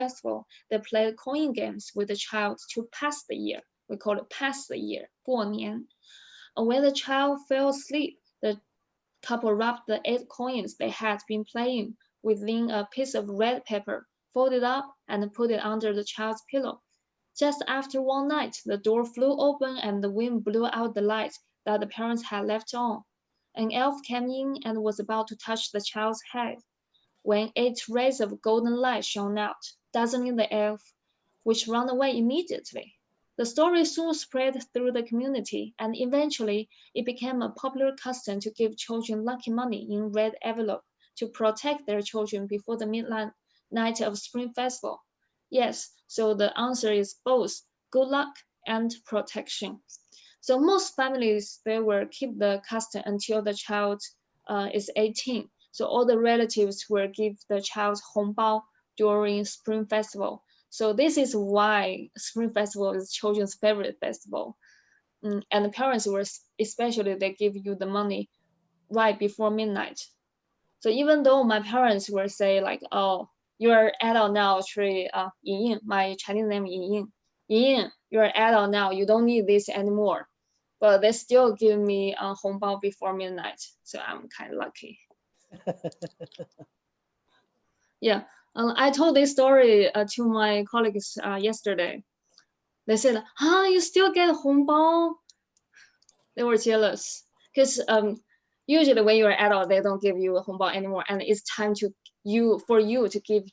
festival, they played coin games with the child to pass the year. We call it pass the year, 过年. And when the child fell asleep, the couple wrapped the 8 coins they had been playing within a piece of red paper, folded up, and put it under the child's pillow. Just after one night, the door flew open and the wind blew out the light that the parents had left on. An elf came in and was about to touch the child's head, when 8 rays of golden light shone out, dazzling the elf, which ran away immediately. The story soon spread through the community, and eventually it became a popular custom to give children lucky money in red envelope to protect their children before the midnight night of Spring Festival. Yes, so the answer is both good luck and protection. So most families, they will keep the custom until the child is 18. So all the relatives will give the child 红包 during Spring Festival. So this is why Spring Festival is children's favorite festival. And the parents will, especially they give you the money right before midnight. So even though my parents will say like, oh, you're adult now, actually, Yin Yin, my Chinese name is Yin Yin. Yin Yin, you're adult now, you don't need this anymore. But they still give me a 红包 before midnight. So I'm kind of lucky. Yeah, I told this story to my colleagues yesterday. They said, "Huh, you still get 红包?" They were jealous because usually when you're an adult, they don't give you a 红包 anymore, and it's time for you to give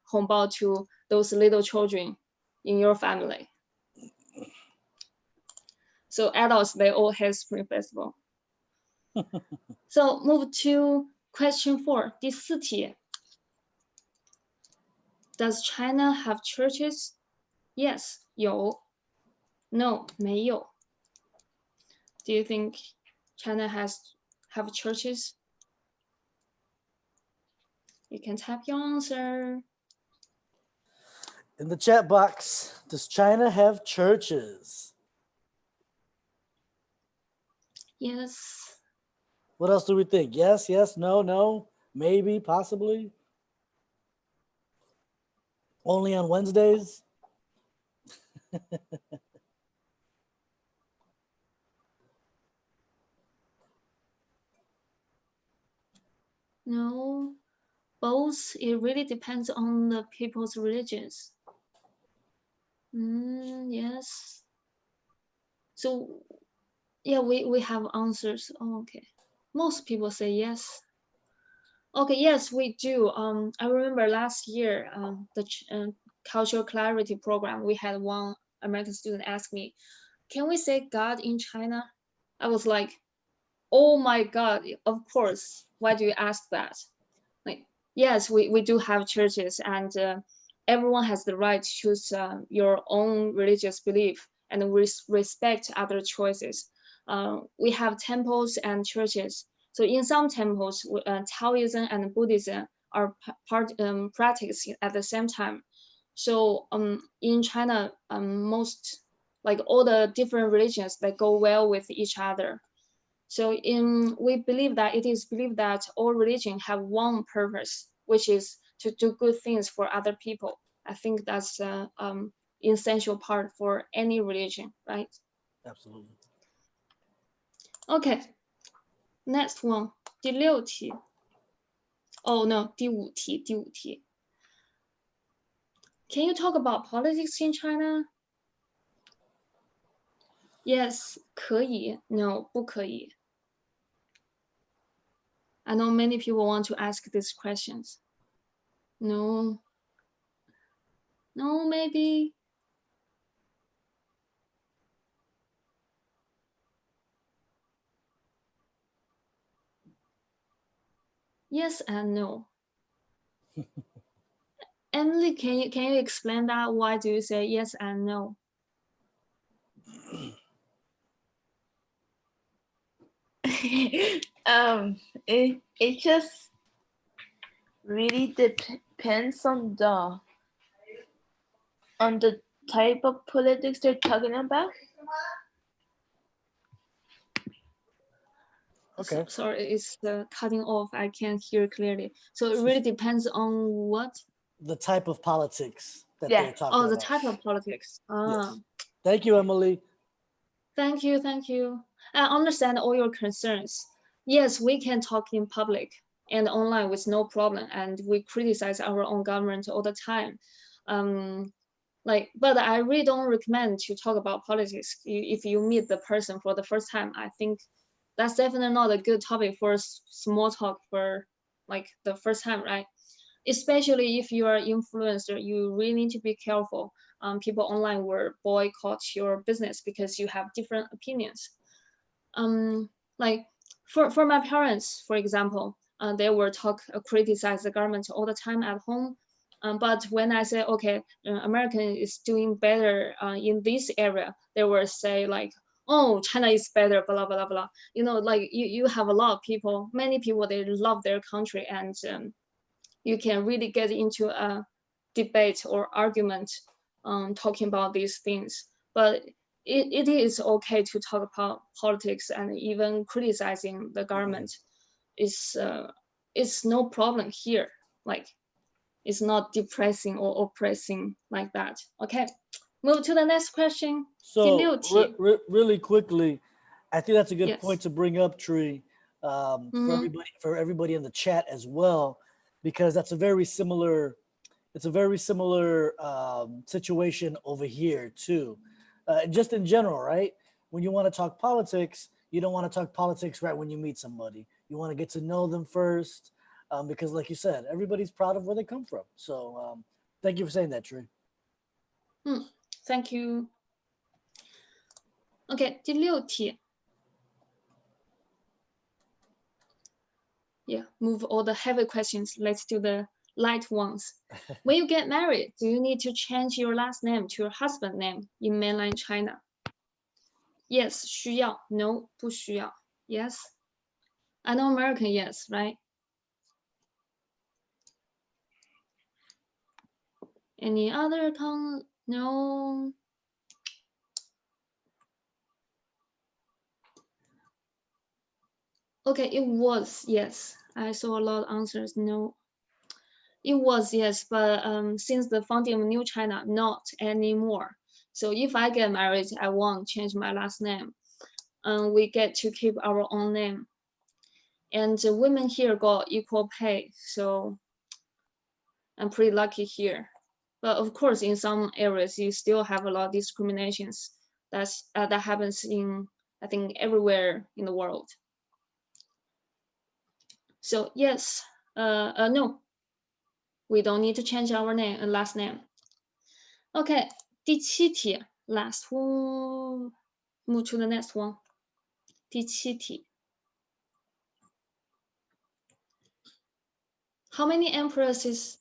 红包 to those little children in your family. So adults, they all have Spring Festival. So move to question 4, 第四题. Does China have churches? Yes, 有. No, 没有. Do you think China have churches? You can type your answer. In the chat box, does China have churches? Yes. What else do we think? Yes, yes, no, no, maybe, possibly. Only on Wednesdays? No, both. It really depends on the people's religions. Yes. So, yeah, we have answers. Oh, okay. Most people say yes. Okay, yes, we do. I remember last year, the cultural clarity program, we had one American student ask me, "Can we say God in China?" I was like, "Oh my God, of course. Why do you ask that?" Like, yes, we do have churches, and everyone has the right to choose your own religious belief, and we respect other choices. We have temples and churches. So in some temples, Taoism and Buddhism are practiced at the same time. So in China, most, like all the different religions, they go well with each other. So we believe that it is believed that all religions have one purpose, which is to do good things for other people. I think that's essential part for any religion, right? Absolutely. Okay, next one, 第6题. Oh no, 第5题. Can you talk about politics in China? Yes, 可以. No, 不可以. I know many people want to ask these questions. No. No, maybe. Yes and no. Emily, can you explain that? Why do you say yes and no? It just really depends on the type of politics they're talking about. Okay. Sorry, it's cutting off. I can't hear clearly. So it really depends on what? the type of politics that Yeah. they're talking Oh, the about. type of politics. Ah. Yes. Thank you, Emily. Thank you, thank you. I understand all your concerns. Yes, we can talk in public and online with no problem, and we criticize our own government all the time. But I really don't recommend to talk about politics if you meet the person for the first time. I think that's definitely not a good topic for small talk for like the first time, right? Especially if you are influencer, you really need to be careful. People online will boycott your business because you have different opinions. Like for my parents, for example, they will criticize the government all the time at home. But when I say, okay, American is doing better in this area, they will say like, oh, China is better, blah, blah, blah. You know, like you have a lot of people, many people, they love their country, and you can really get into a debate or argument talking about these things. But it is okay to talk about politics and even criticizing the government. It's no problem here. Like it's not depressing or oppressing like that. Okay, move to the next question. So 第六题. really quickly, I think that's a good Yes. point to bring up, Tree, Mhm. for everybody in the chat as well, because that's a very similar. It's a very similar situation over here too. Just in general, right? When you want to talk politics, you don't want to talk politics right when you meet somebody. You want to get to know them first, because, like you said, everybody's proud of where they come from. So, thank you for saying that, Tree. Thank you. Okay, 第六题. Yeah, move all the heavy questions. Let's do the light ones. When you get married, do you need to change your last name to your husband's name in mainland China? Yes, 需要. No, 不需要. Yes. I know American, yes, right? Any other no. Okay, it was yes. I saw a lot of answers. No, it was yes, but since the founding of New China, not anymore. So if I get married, I won't change my last name. We get to keep our own name. And women here got equal pay, so I'm pretty lucky here. But of course, in some areas, you still have a lot of discriminations. That happens in, I think, everywhere in the world. So yes, no, we don't need to change our name and last name. Okay, 第七题, last one. Move to the next one. 第七题. How many emperors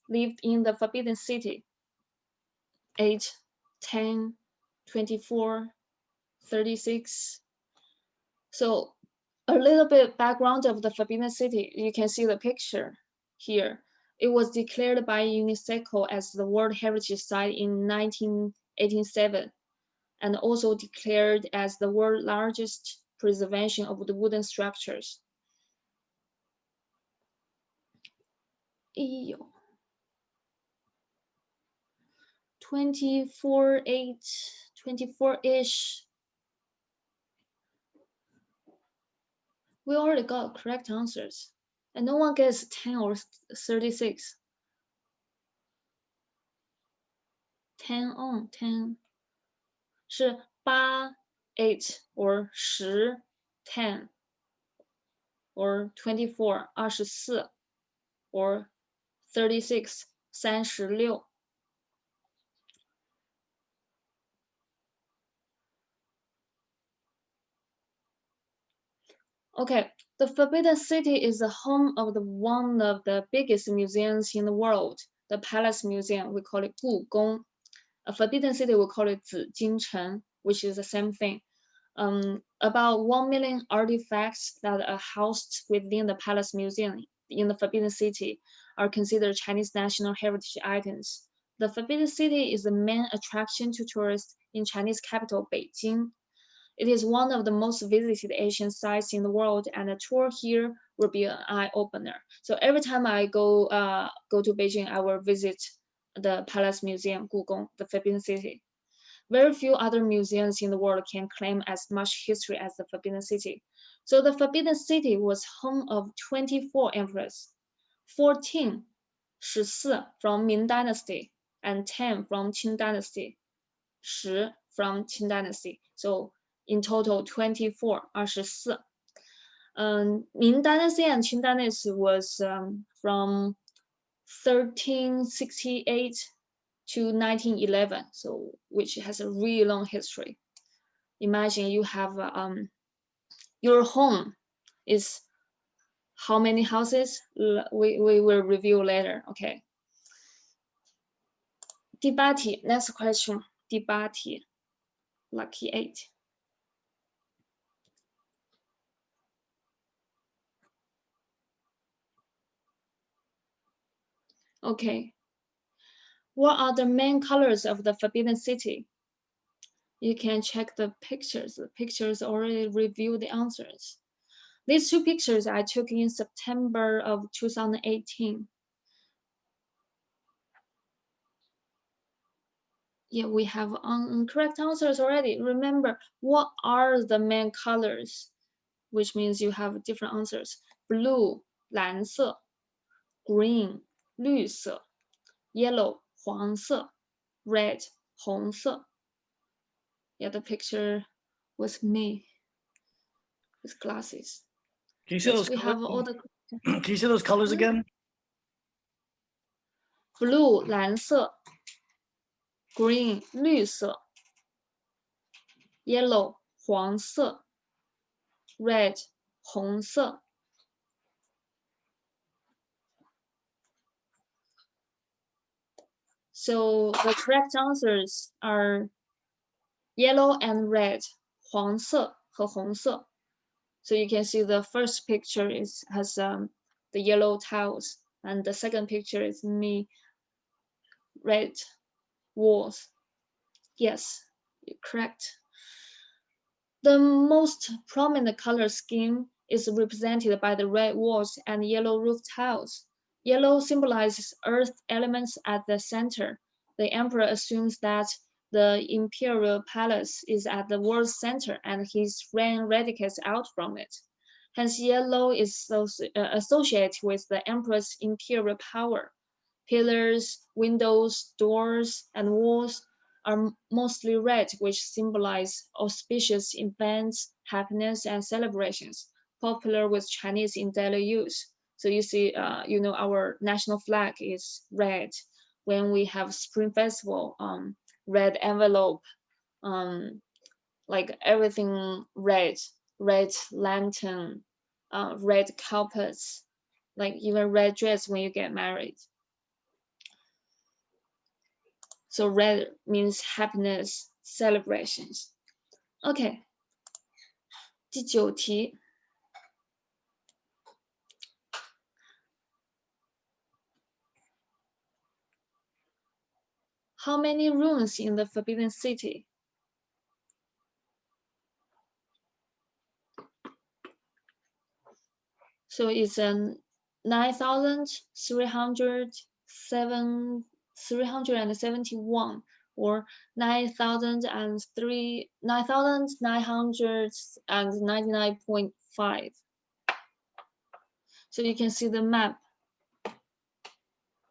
lived in the Forbidden City? 8, 10, 24, 36. So a little bit background of the Forbidden City. You can see the picture here. It was declared by UNESCO as the World Heritage Site in 1987, and also declared as the world's largest preservation of the wooden structures. 24-ish. We already got correct answers, and no one gets 10 or 36. 10 on 10. 是8, 8 or 10, 10 or 24, 24 or 36, 36. Okay, the Forbidden City is the home of one of the biggest museums in the world, the Palace Museum. We call it 故宫. A Forbidden City, we call it 紫禁城, which is the same thing. About 1 million artifacts that are housed within the Palace Museum in the Forbidden City are considered Chinese national heritage items. The Forbidden City is the main attraction to tourists in Chinese capital, Beijing. It is one of the most visited Asian sites in the world, and a tour here will be an eye opener. So every time I go to Beijing, I will visit the Palace Museum, 故宫, the Forbidden City. Very few other museums in the world can claim as much history as the Forbidden City. So the Forbidden City was home of 24 emperors, 14, 14 from Ming Dynasty, and 10 from Qing Dynasty, 10 from Qing Dynasty. So in total 24, 24. Ming Dynasty and Qing Dynasty was from 1368 to 1911, so which has a really long history. Imagine you have your home is how many houses? We will review later. Okay. 第八题 next question. 第八题 lucky 8. Okay. What are the main colors of the Forbidden City? You can check the pictures. The pictures already reveal the answers. These two pictures I took in September of 2018. Yeah, we have correct answers already. Remember, what are the main colors? Which means you have different answers. Blue, 蓝色, green, 绿色, yellow, 黄色, red, 红色. Yeah, the picture was me with glasses. Can you see Yes, those? we have all the Can you see those colors again? blue, 蓝色, green, 绿色, yellow, 黄色, red, 红色. So the correct answers are yellow and red, 黄色和红色. So you can see the first picture has the yellow tiles, and the second picture is me, red walls. Yes, you're correct. The most prominent color scheme is represented by the red walls and yellow roof tiles. Yellow symbolizes earth elements at the center. The emperor assumes that the imperial palace is at the world's center and his reign radiates out from it. Hence, yellow is associated with the emperor's imperial power. Pillars, windows, doors, and walls are mostly red, which symbolize auspicious events, happiness, and celebrations, popular with Chinese in daily use. So you see, our national flag is red. When we have Spring Festival, red envelope, like everything red, red lantern, red carpets, like even red dress when you get married. So red means happiness, celebrations. Okay. 第9题. How many rooms in the Forbidden City? So it's 9,371 or 9,999.5. So you can see the map.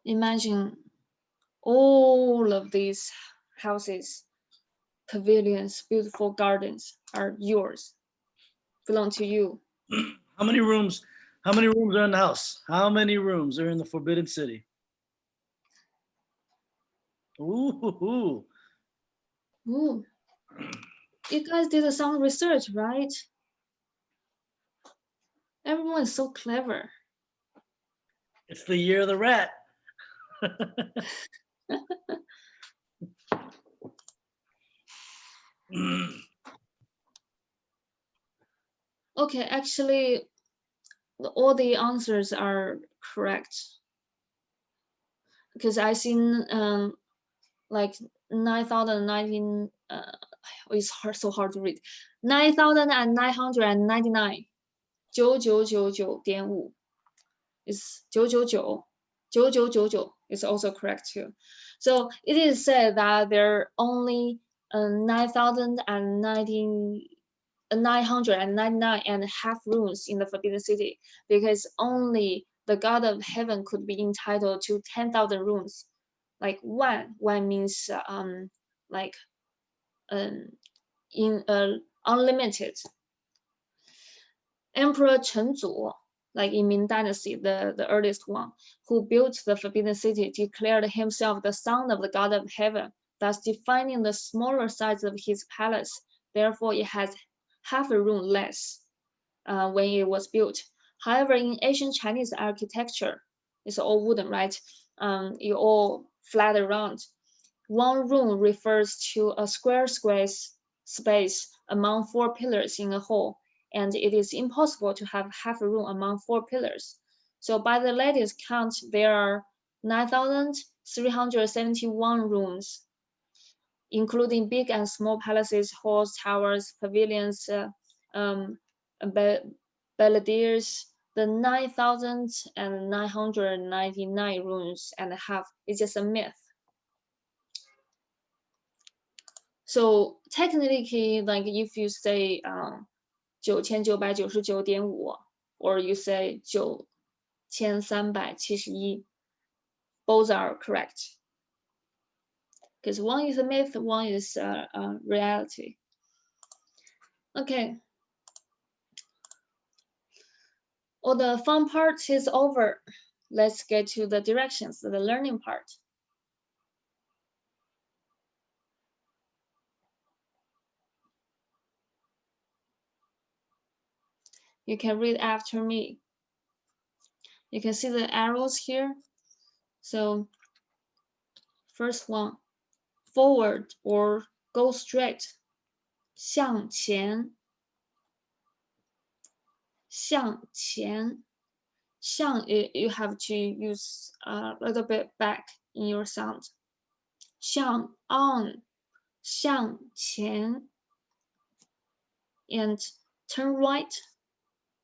Imagine all of these houses, pavilions, beautiful gardens are yours, belong to you. How many rooms? How many rooms are in the house? How many rooms are in the Forbidden City? Ooh. Ooh. You guys did some research, right? Everyone is so clever. It's the year of the rat. Okay, actually, all the answers are correct. Because I seen like 9,019. It's so hard to read. 9,999. 9999.5 is 999 is also correct too. So it is said that there are only 999 and a half rooms in the Forbidden City, because only the God of Heaven could be entitled to 10,000 rooms. Like one means like in unlimited. Emperor Chengzu, like in Ming Dynasty, the earliest one, who built the Forbidden City, declared himself the son of the God of Heaven, thus defining the smaller size of his palace. Therefore, it has half a room less when it was built. However, in ancient Chinese architecture, it's all wooden, right? It all flat around. One room refers to a square space among 4 pillars in a hall, and it is impossible to have half a room among 4 pillars. So by the latest count, there are 9,371 rooms, including big and small palaces, halls, towers, pavilions, beladiers. The 9,999 rooms and a half is just a myth. So technically, like if you say 9999.5, or you say 9371, both are correct. Because one is a myth, one is reality. Okay. All the fun part is over. Let's get to the directions, the learning part. You can read after me. You can see the arrows here. So first one, forward or go straight. 向前，向前，向 you have to use a little bit back in your sound. 向 on, 向前 and turn right,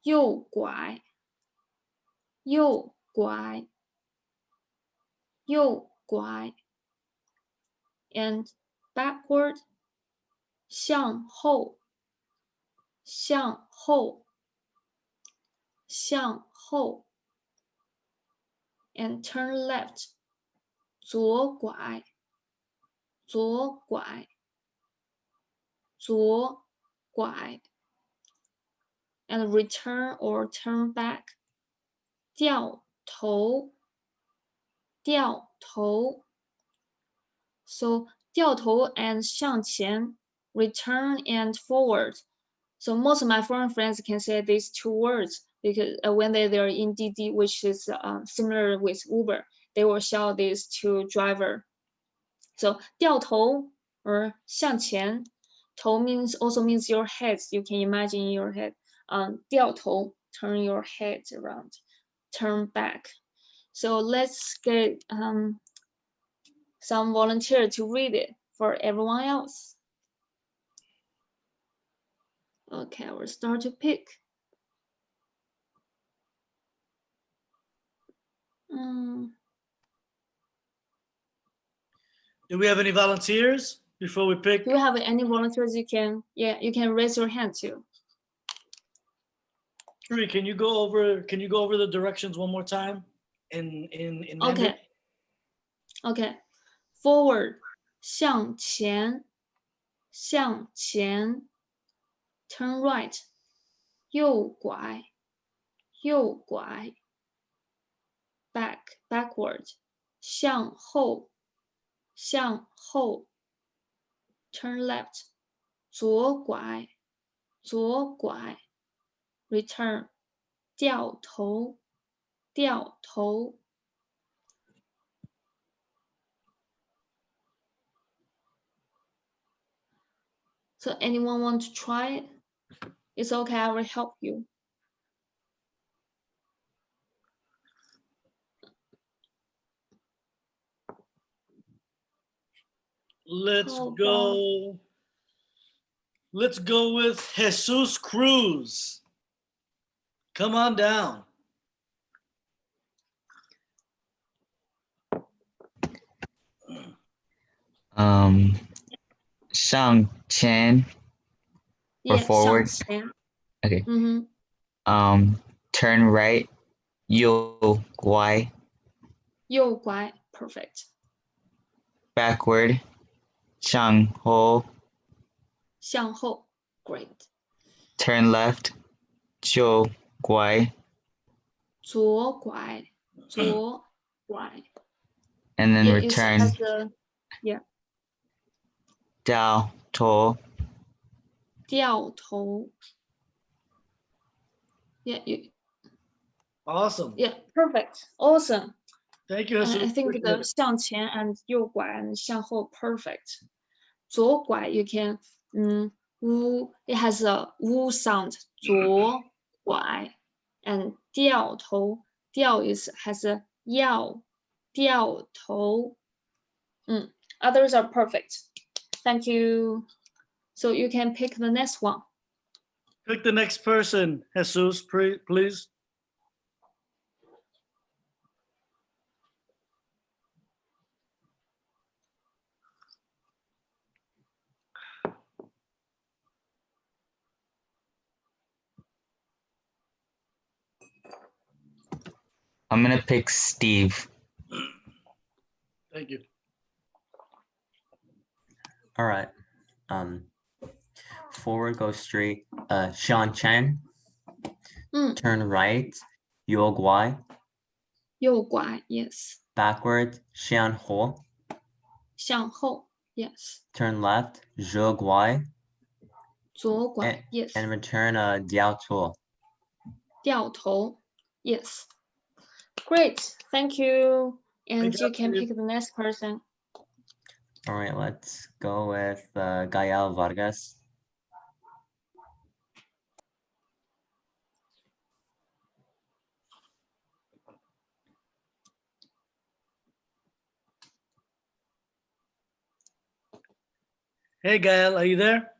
右拐，右拐，右拐 and backward, 向后，向后，向后 and turn left, 左拐，左拐，左拐 and return or turn back, 掉头，掉头 so 掉头 and 向前 return and forward. So most of my foreign friends can say these 2 words because when they're in DD, which is similar with Uber, they will shout these to driver. So 掉头 or 向前，头 also means your head. You can imagine in your head. 掉头 turn your head around, turn back. So let's get some volunteer to read it for everyone else. Okay, we'll start to pick. Do we have any volunteers before we pick? Do you have any volunteers? You can raise your hand too. Tree, can you go over the directions one more time in Mandarin? Okay. Forward, 向前，向前 turn right, 右拐，右拐 backward, 向后，向后 turn left, 左拐，左拐 return, 掉头，掉头 So anyone want to try it? It's okay, I will help you. Let's go with Jesus Cruz. Come on down. Shang Chen for Yeah, forward. 向前. Okay. Mm-hmm. Turn right. 右拐. 右拐. Perfect. Backward. 向后. 向后. Great. Turn left. 右拐. 左拐. 左拐. And then Yeah, return. it has a, yeah. 掉头. 掉头. Yeah, Awesome. yeah, perfect. Awesome. Thank you, I Jesus. think Appreciate the it. 向前 and 右拐 and 向后 perfect. 左拐 you can it has a wu sound. 左拐 and 掉头 has a 要掉头. Others are perfect. Thank you. So you can pick the next one. Pick the next person, Jesus, please. I'm gonna pick Steve. Thank you. All right. Forward, go straight. Sean Chen. Turn right. Yo Guai. 右拐 yes. Backward. Xian Ho. 向后 yes. Turn left. Zhe Guai. 左拐 yes. And return Diao Tuo. 掉头 yes. Great, thank you. And Good you job, can Steve. pick the next person. All right, let's go with Gael Vargas. Hey, Gael, are you there?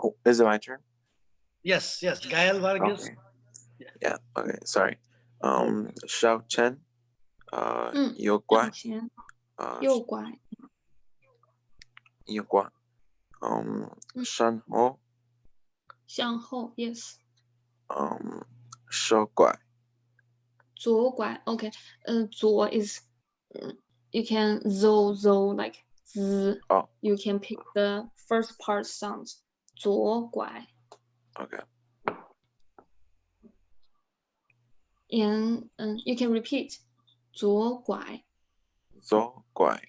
Oh, is it my turn? Yes, Gael Vargas. Okay. Yeah, okay, sorry. Xiao Chen, Yo 向 Guai, 前右拐 Yo Guai, Shan Ho, 向后 yes. Shou Guai. 左拐 okay. 左 is you can zo like z. Oh, You can pick the first part sounds. 左拐 okay. and you can repeat. 左拐 Zhou Guai.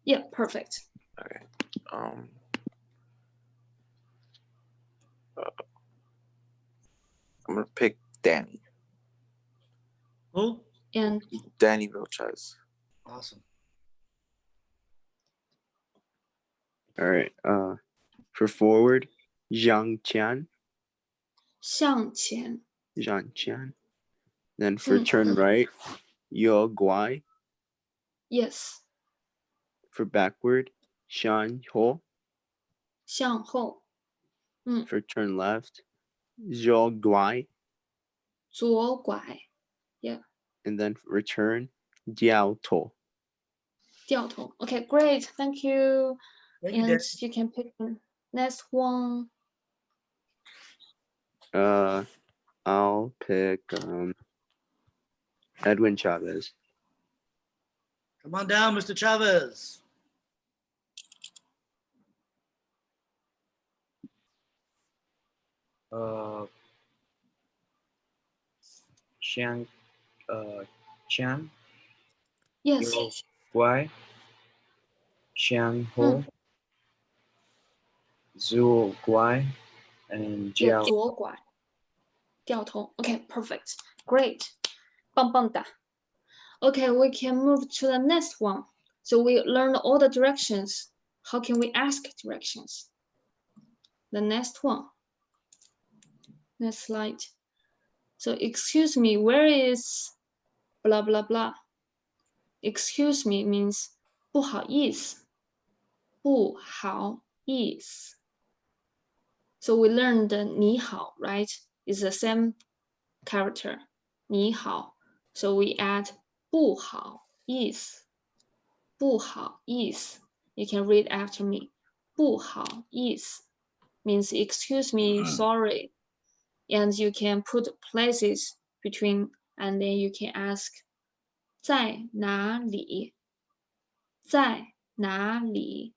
yeah, perfect. Okay. I'm gonna pick Danny. Who? And Danny Vilches. Awesome. All right. For forward, Zhang Qian. 向前 Zhang Qian. Then for turn 嗯 right, Yo Guai. yes. For backward, Shan Ho. 向后 For turn left, Zhou Guai. 左拐 And then for return, Diao To. 掉头 okay, great, thank you. Thank you, And Danny. you can pick the next one. I'll pick Edwin Chavez. Come on down, Mr. Chavez. Xiang Qian, Yes. Yo Guai, Xiang Ho, Zhu Guai, and Yeah, Jiao. 左拐掉头 okay, perfect, great, 棒棒哒. Okay, we can move to the next one. So we learned all the directions. How can we ask directions? The next one. Next slide. So excuse me, where is blah blah blah? Excuse me means 不好意思，不好意思。So we learned 你好, right? It's the same character. 你好. So we add 不好意思，不好意思。You can read after me. 不好意思 means excuse me, sorry. And you can put places between, and then you can ask 在哪里？在哪里？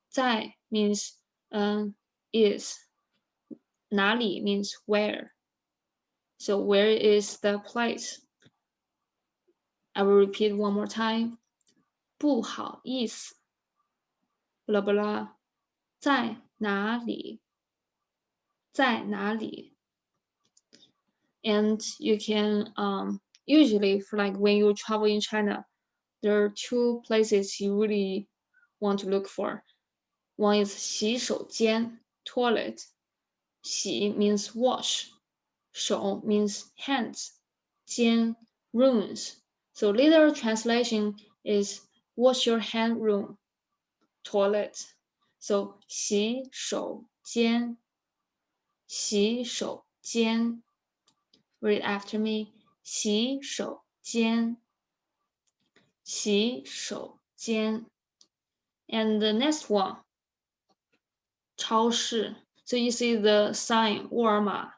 在 means is. 哪里 means where. So where is the place? I will repeat one more time. 不好意思 blah blah 在哪里？在哪里？ And you can usually for like when you travel in China, there are two places you really want to look for. One is 洗手间 toilet. 洗 means wash. 手 means hands. 间 rooms. So literal translation is wash your hand room, toilet. So 洗手间，洗手间。Read after me. 洗手间，洗手间。And the next one, 超市. So you see the sign Walmart.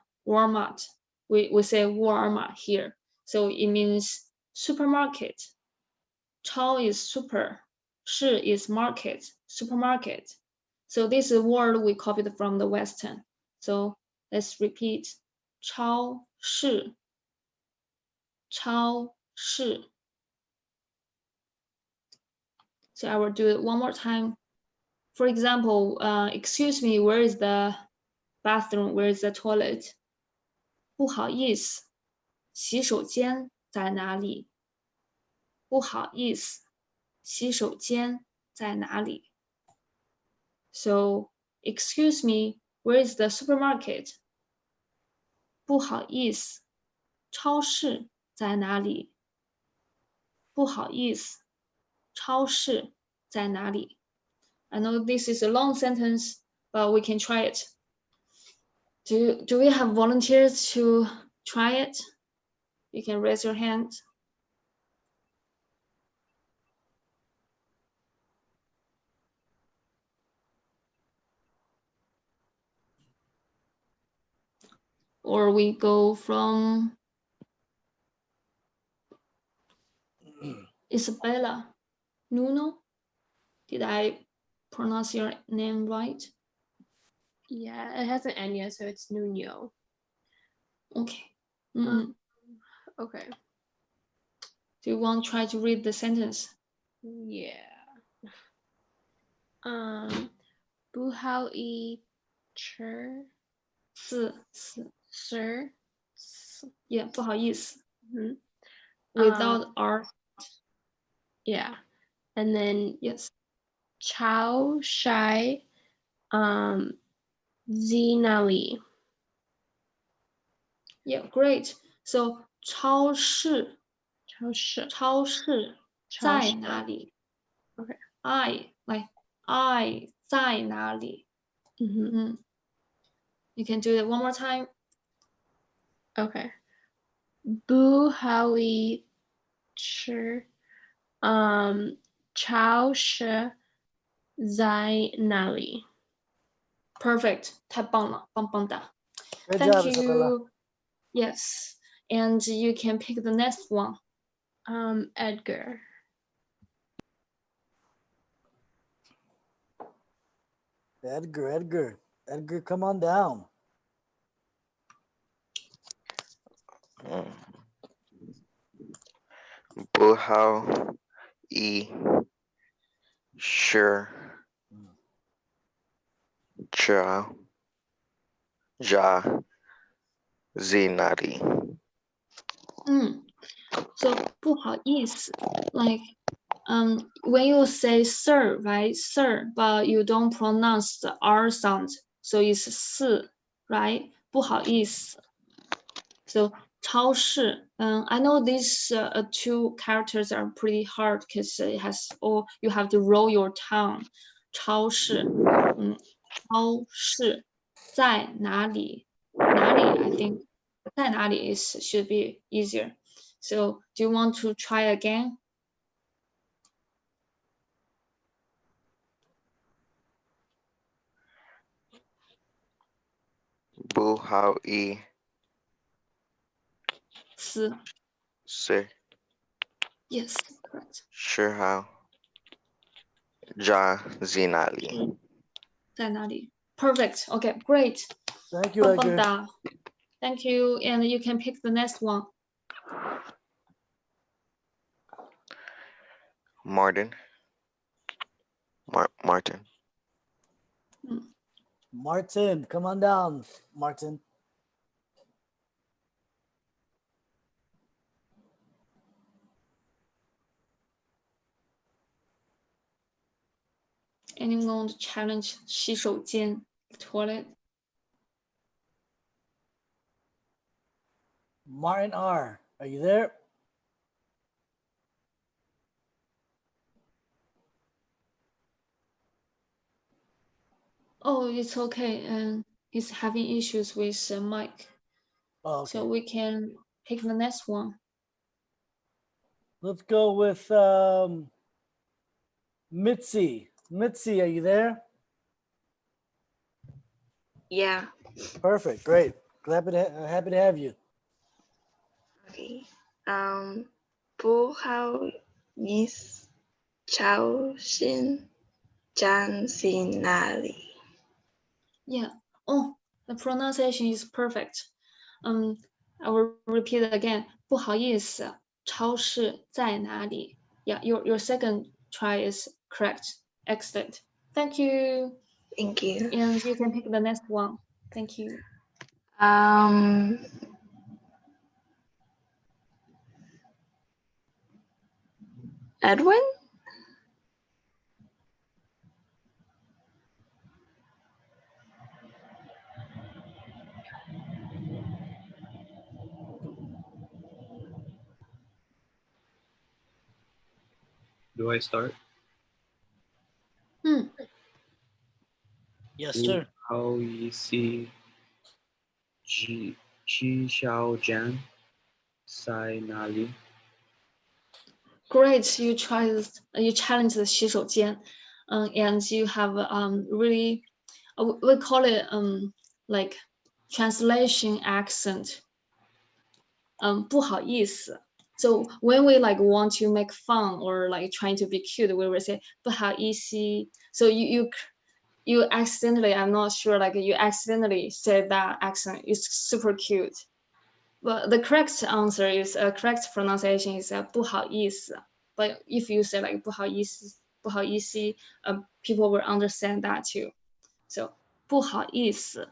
We say Walmart here. So it means supermarket. 超 is super. 市 is market, supermarket. So this word we copied from the Western. So let's repeat. 超市，超市。So I will do it one more time. For example, excuse me, where is the bathroom? Where is the toilet? 不好意思，洗手间在哪里？不好意思，洗手间在哪里？ So, excuse me, where is the supermarket? 不好意思，超市在哪里？不好意思，超市在哪里？ I know this is a long sentence, but we can try it. Do we have volunteers to try it? You can raise your hand. Or we go from Isabella Nuno. Did I pronounce your name right? Yeah, it has an N, so it's Nuno. Okay. Okay. Do you want to try to read the sentence? Yeah. 不好意思 sir. Yeah, 不好意思 Mhm. without R. Yeah. And then Yes. Chao Shai Zinali. Yeah, great. So 超市超市在哪里？ Okay. I 在哪里？ You can do it one more time. Okay. 不好意思超市在哪里？ Perfect. 太棒了，棒棒哒。 Good Thank job, Isabella. you. Yes. And you can pick the next one. Edgar. Edgar, come on down. 不好意思，在哪里？ So 不好意思 like when you say sir, right? Sir, but you don't pronounce the R sound. So it's 是 right? 不好意思 So 超市. I know these two characters are pretty hard because it has you have to roll your tongue. 超市. 超市在哪里? 哪里 I think 在哪里 should be easier. So do you want to try again? Bu hao yi 是 是 Yes, correct. 是好 Ja zinali. 在哪里? Perfect. Okay, great. Thank you, 棒棒 Edgar. 哒. Thank you, and you can pick the next one. Martin. Martin. Martin, come on down, Martin. Anyone want to challenge 洗手间 toilet? Martin R, are you there? Oh, it's okay. And he's having issues with mic. Oh, okay. So we can pick the next one. Let's go with Mitzi. Mitzi, are you there? Yeah. Perfect. Great. Happy to have you. Okay. 不好意思，超市在哪里？ Yeah. Oh, the pronunciation is perfect. I will repeat it again. 不好意思，超市在哪里? Yeah, your second try is correct. Excellent. Thank you. Thank you. And you can pick the next one. Thank you. Edwin? Do I start? Yes, sir. 不好意思，洗手间在哪里？ Great, you challenge the 洗手间, and you have really we call it like translation accent. 不好意思. So when we like want to make fun or like trying to be cute, we will say 不好意思. So you accidentally, I'm not sure, like you accidentally said that accent is super cute. But the correct answer is correct pronunciation is 不好意思. But if you say like 不好意思, 不好意思, people will understand that too. So 不好意思，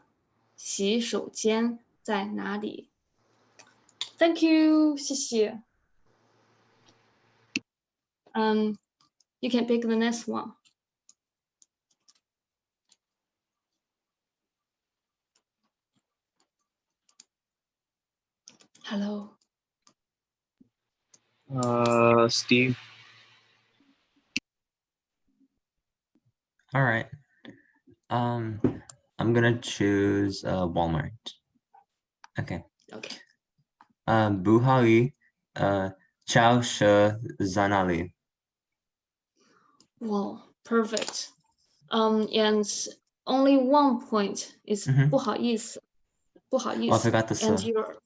洗手间在哪里? Thank you, 谢谢. You can pick the next one. Hello. Steve. All right. I'm gonna choose Walmart. Okay. Okay. 不好意思，超市在哪里？ Wow, perfect. And only one point is 不好意思，不好意思. Oh, I forgot the and your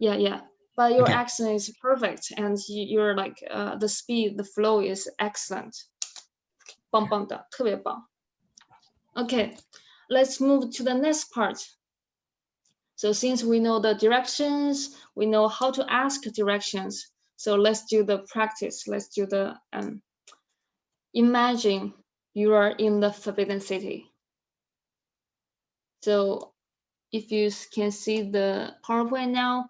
yeah. But your Okay. accent is perfect, and you're like the speed, the flow is excellent. 棒棒的，特别棒. Okay, let's move to the next part. So since we know the directions, we know how to ask directions. So let's do the practice. Let's do the imagine you are in the Forbidden City. So if you can see the PowerPoint now,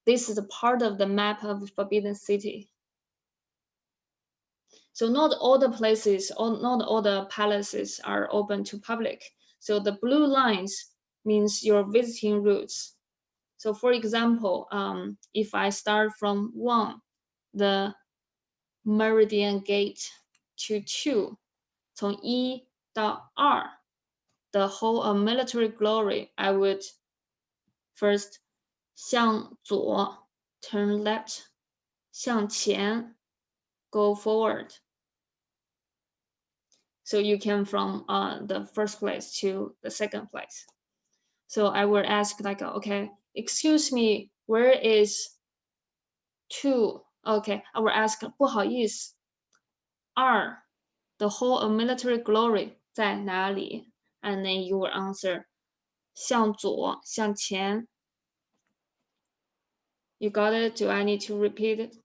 this is a part of the map of Forbidden City. So not all the places, or not all the palaces are open to public. So the blue lines means your visiting routes. So for example, if I start from 1, the meridian gate to 2, 从1到2, the whole of military glory, I would first 向左 turn left, 向前 go forward. So you came from the first place to the second place. So I would ask like, okay, excuse me, where is 2? Okay, I will ask 不好意思 2, the whole of military glory 在哪里? And then you will answer 向左向前. You got it? Do I need to repeat it?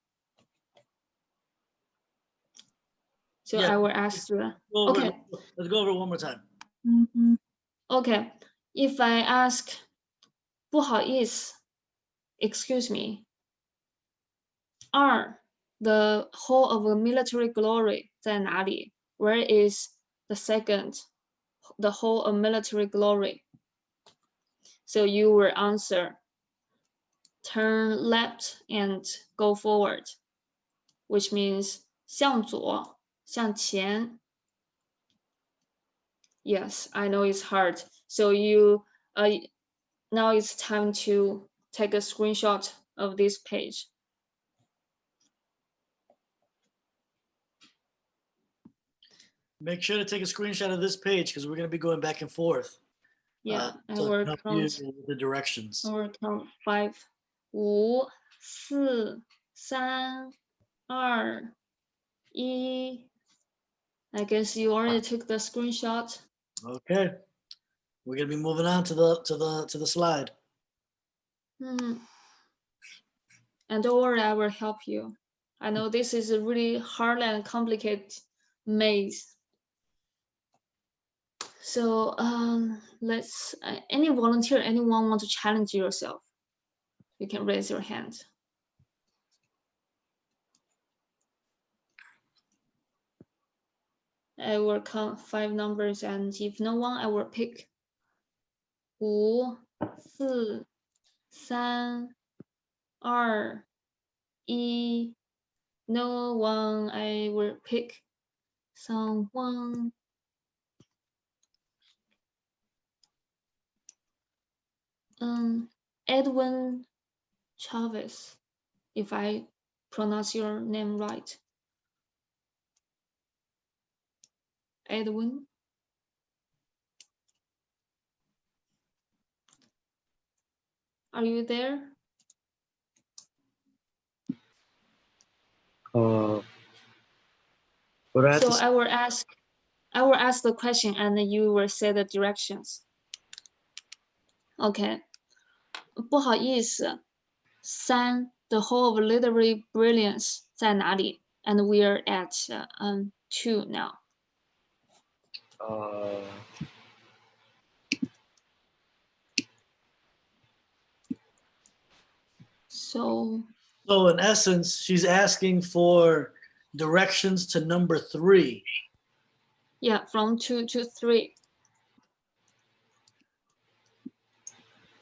So Yeah. I will ask the, Okay. okay. Let's go over it one more time. Okay, if I ask 不好意思 excuse me, 2, the whole of a military glory 在哪里? Where is the second, the whole of military glory? So you will answer turn left and go forward, which means 向左向前. Yes, I know it's hard. So you now it's time to take a screenshot of this page. Make sure to take a screenshot of this page because we're going to be going back and forth. Yeah, I to will help count. you with the directions. I will count 5, 5, 4, 3, 2, 1. I guess you already took the screenshot. Okay. We're going to be moving on to the slide. And don't worry, I will help you. I know this is a really hard and complicated maze. So let's, any volunteer, anyone want to challenge yourself? You can raise your hand. I will count 5 numbers, and if no one, I will pick 5, 4, 3, 2, 1. No one, I will pick someone. Edwin Chavez, if I pronounce your name right. Edwin. Are you there? What I have So to say? I will ask the question and then you will say the directions. Okay. 不好意思 3, the whole of literary brilliance 在哪里? And we are at 2 now. So in essence, she's asking for directions to number 3. yeah, from 2 to 3.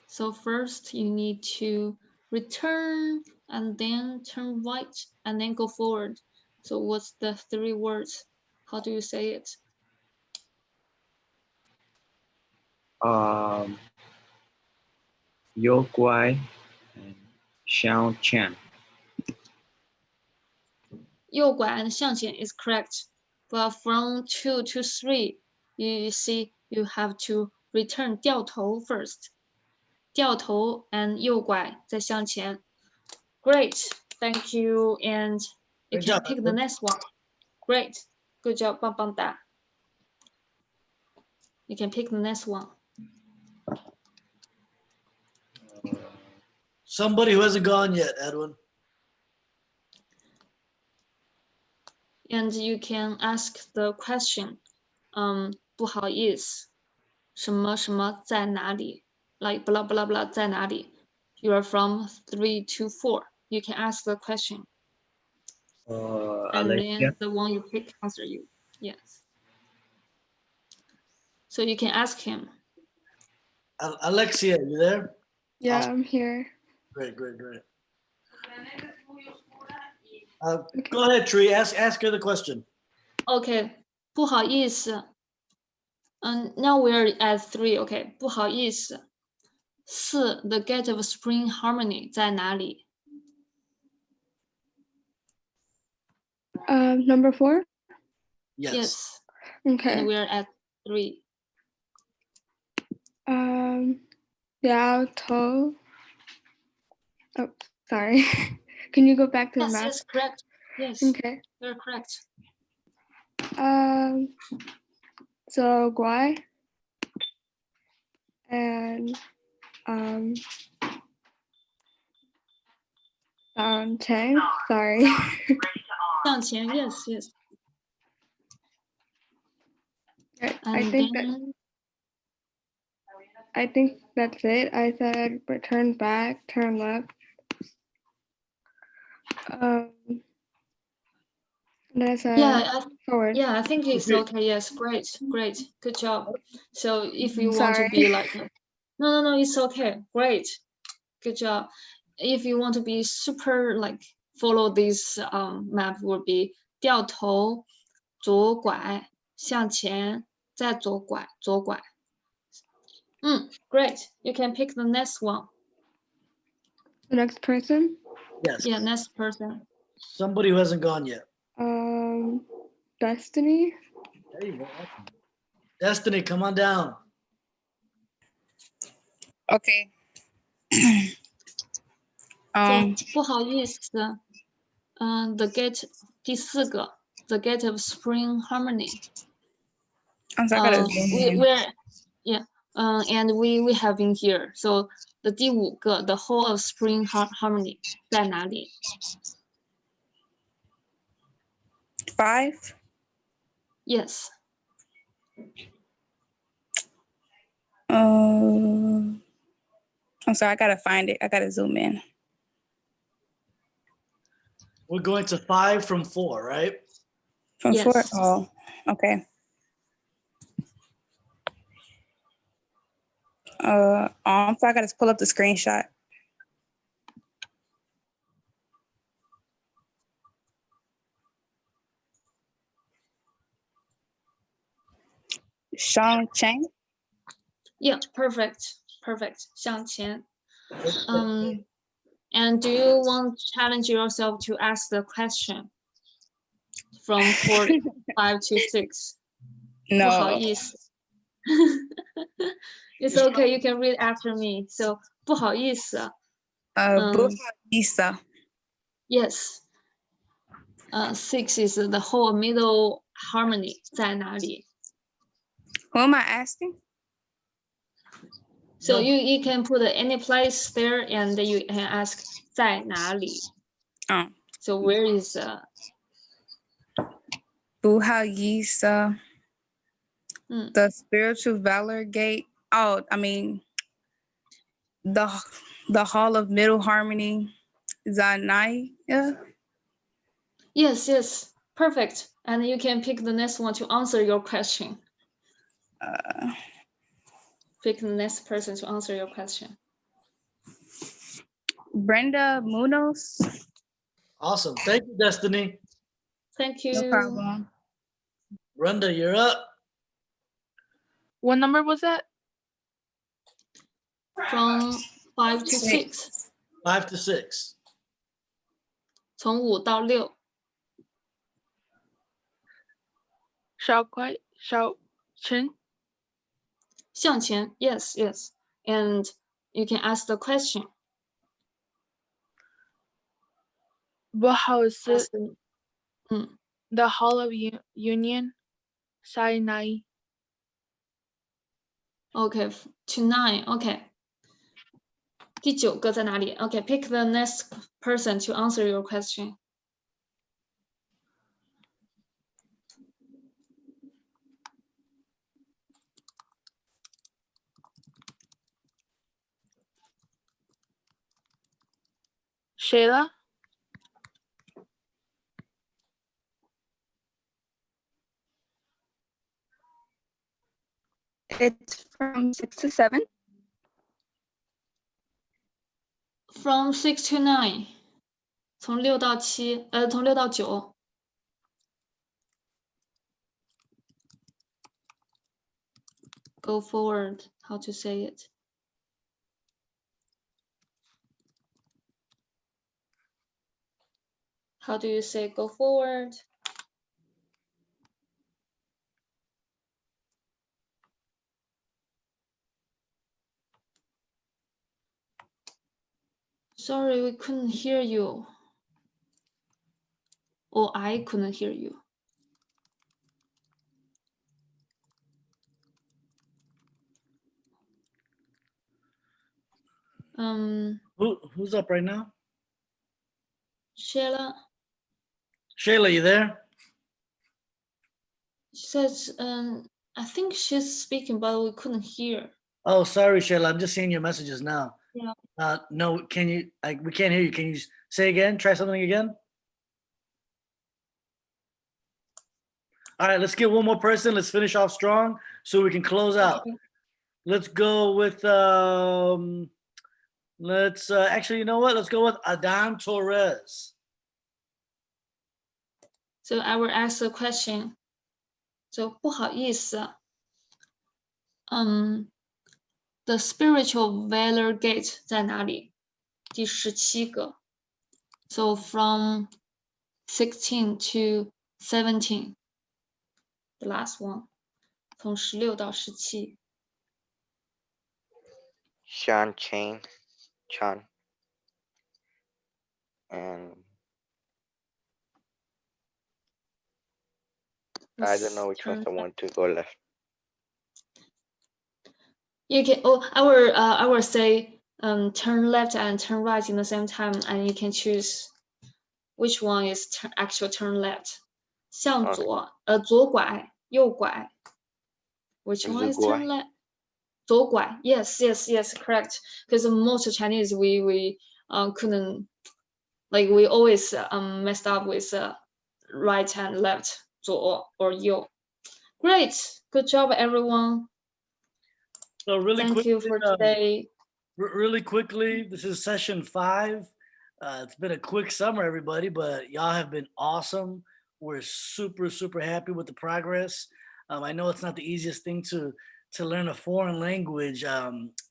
So first you need to return and then turn right and then go forward. So what's the 3 words? How do you say it? Yo Guai and Xiao Chen. 右拐 and 向前 is correct, but from 2 to 3, you see you have to return 掉头 first. 掉头 and 右拐 再向前. Great, thank you, and you Great can job, pick the Edwin. next one. Great, good job, 棒棒哒. You can pick the next one. Somebody who hasn't gone yet, Edwin. And you can ask the question, 不好意思，什么什么在哪里? Like blah blah blah 在哪里? You are from 3 to 4. You can ask the question. And Alexia. then the one you pick answer you. Yes. So you can ask him. Alexia, you there? Yeah, Awesome. I'm here. Great. Go ahead, Tree. Ask her the question. Okay, 不好意思。Now we're at 3. Okay, 不好意思。4. The gate of spring harmony 在哪里？ Number 4. Yes. Okay. And we're at 3. Yeah, toe. Oh, sorry. Can you go back to the map? Yes, correct. Yes. Okay. You're correct. So Guai and Chang. Sorry. 向前 yes. I think that's it. I said turn back, turn left. And I said forward. Yeah, I think it's okay. Yes, great, good job. So if you want to be like, no, it's okay. Great, good job. If you want to be super like follow this map, would be 掉头左拐向前再左拐。Great. You can pick the next one. The next person? Yes. Yeah, next person. Somebody who hasn't gone yet. Destiny. There you go. Destiny, come on down. Okay. 不好意思，the gate 第4个 the gate of spring harmony. I'm sorry, and we have been here. So the 第5个 the whole of spring harmony 在哪里？ 5. Yes. I'm sorry, I gotta find it. I gotta zoom in. We're going to 5 from 4, right? From 4? Oh, okay. So I gotta pull up the screenshot. Sean Chang? Yeah, perfect. 向前。And do you want to challenge yourself to ask the question from 5 to 6? No. 不好意思。It's okay. You can read after me. So 不好意思。不好意思。Yes. 6 is the whole middle harmony 在哪里？ Who am I asking? So you can put any place there and you can ask 在哪里? So where is 不好意思 the spiritual valor gate? Oh, I mean the hall of middle harmony. Zanai? Yeah. Yes. Perfect. And you can pick the next one to answer your question. Pick the next person to answer your question. Brenda Munoz. Awesome. Thank you, Destiny. Thank you. No problem. Brenda, you're up. What number was that? From 5 to 6. 5 to 6. 从5到6. 小快小陈向前 yes. And you can ask the question. 不好意思 The Hall of Union 在哪里? Okay, to 9. Okay. 第9个在哪里? Okay, pick the next person to answer your question. Shayla? It's from 6 to 7. From 6 to 9，从6到7，从6到9。Go forward. How to say it? How do you say go forward? Sorry, we couldn't hear you. Or I couldn't hear you. Who's up right now? Sheila. Shayla, you there? She says, I think she's speaking, but we couldn't hear. Oh, sorry, Shayla. I'm just seeing your messages now. Yeah. No, can you? We can't hear you. Can you say again? Try something again. All right, let's get one more person. Let's finish off strong so we can close out. Okay. Let's go with let's actually, you know what? Let's go with Adan Torres. So I will ask a question. So 不好意思。The spiritual valor gate 在哪里？第17个。So from 16 to 17, the last one. 从16到17。Sean Chan. And I don't know which one's the one to go left. You can. I will say turn left and turn right in the same time, and you can choose which one is actual turn left. 向左，左拐，右拐。Which one is turn left? 左拐. Yes, correct. Because most Chinese we couldn't, like, we always messed up with right and left, 左 or 右. Great, good job, everyone. So really Thank quickly, you for today. Really quickly, this is session 5. It's been a quick summer, everybody, but y'all have been awesome. We're super, super happy with the progress. I know it's not the easiest thing to learn a foreign language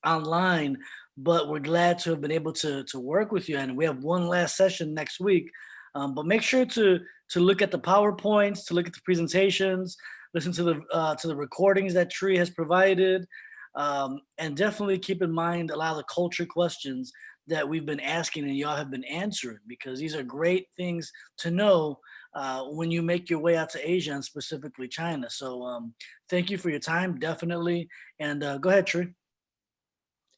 online, but we're glad to have been able to work with you. And we have one last session next week. But make sure to look at the PowerPoints, to look at the presentations, listen to the recordings that Tree has provided, and definitely keep in mind a lot of the culture questions that we've been asking and y'all have been answering, because these are great things to know when you make your way out to Asia and specifically China. So thank you for your time, definitely. And go ahead, Tree.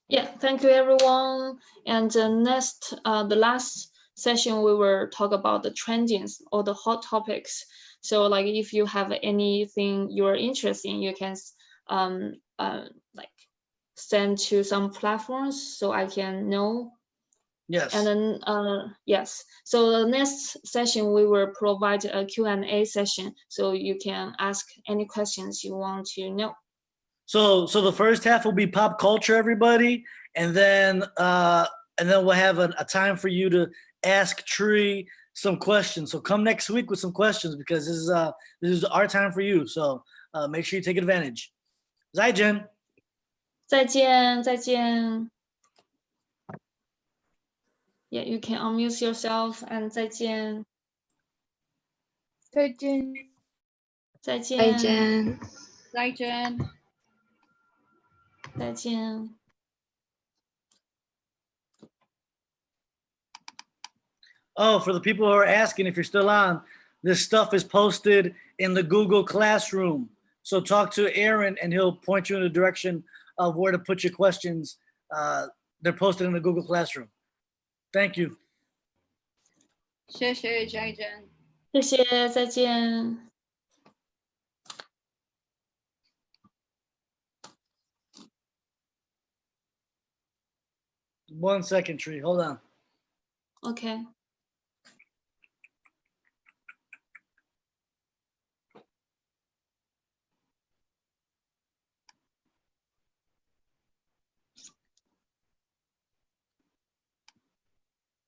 Yeah, thank you, everyone. And next, the last session, we will talk about the trendings or the hot topics. So like if you have anything you're interested in, you can like send to some platforms so I can know. Yes. And then yes, so the next session we will provide a Q&A session, so you can ask any questions you want to know. So the first half will be pop culture, everybody, and then we'll have a time for you to ask Tree some questions. So come next week with some questions, because this is our time for you. So make sure you take advantage. 再见。再见，再见。Yeah, you can unmute yourself and 再见。再见。再见。再见。再见。再见。Oh, for the people who are asking, if you're still on, this stuff is posted in the Google Classroom. So talk to Aaron and he'll point you in the direction of where to put your questions. They're posted in the Google Classroom. Thank you. 谢谢，再见。谢谢，再见。1 second, Tree. Hold on. Okay.